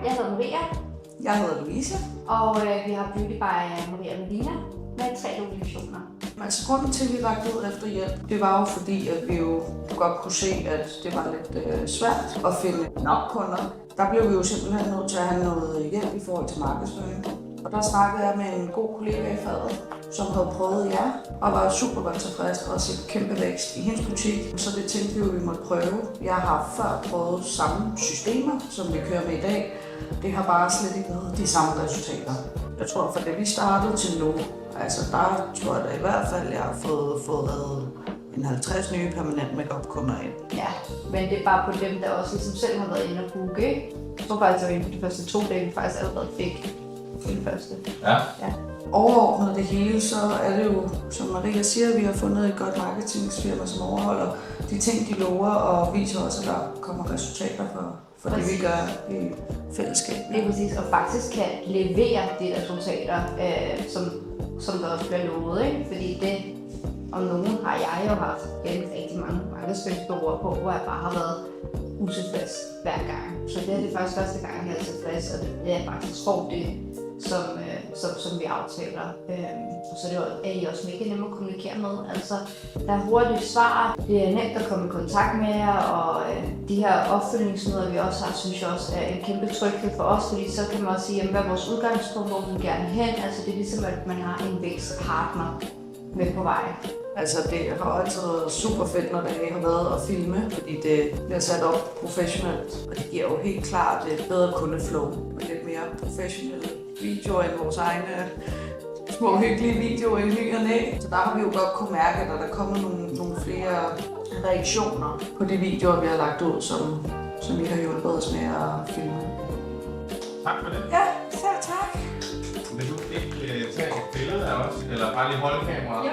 Jeg hedder Maria. Jeg hedder Louise. Og vi har Beauty by Maria Medina med 3 lokationer. Altså grunden til, at vi rakte ud efter hjælp, det var jo fordi, at vi jo godt kunne se, at det var lidt svært at finde nok kunder. Der blev vi jo simpelthen nødt til at have noget hjælp i forhold til markedsføring. Og der snakkede jeg med en god kollega i faget, som havde prøvet jer, og var super godt tilfreds og set kæmpe vækst i hendes butik. Så det tænkte vi jo, vi måtte prøve. Jeg har før prøvet samme systemer, som vi kører med i dag. Det har bare slet ikke været de samme resultater. Jeg tror, fra det vi startede til nu, altså der tror jeg da i hvert fald, jeg har fået en 50 nye permanent make-up-kunder ind. Ja, men det er bare på dem, der også ligesom selv har været inde og booke. Jeg tror faktisk, at det var de første 2 dage, vi faktisk allerede fik den første. Ja. Overordnet det hele, så er det jo, som Maria siger, at vi har fundet et godt marketingsfirma, som overholder de ting, de lover, og viser også, at der kommer resultater for det, vi gør i fællesskab. Det er præcis, og faktisk kan levere de resultater, som der også bliver lovet, ikke? Fordi det, om nogen har jeg jo haft rigtig mange markedsføringsbureauer på, hvor jeg bare har været utilfreds hver gang. Så det er det faktisk første gang, jeg er tilfreds, og det er faktisk får det, som vi aftaler. Og så er I også mega nemme at kommunikere med. Altså, der er hurtige svar, det er nemt at komme i kontakt med jer, og de her opfølgningsmøder, vi også har, synes jeg også er en kæmpe tryghed for os, fordi så kan man også sige, hvad er vores udgangspunkt, hvor vi vil gerne hen. Altså, det er ligesom, at man har en vækstpartner med på vej. Altså det har altid været super fedt, når det har været at filme, fordi det bliver sat op professionelt, og det giver jo helt klart et bedre kundeflow med lidt mere professionelle videoer end vores egne små hyggelige videoer i ny og næ. Så der har vi jo godt kunne mærke, at der kommer nogle flere reaktioner på de videoer, vi har lagt ud, som vi har hjulpet os med at filme. Tak for det. Ja, selv tak. Vil du ikke tage et billede af os, eller bare lige holde kameraet? Ja.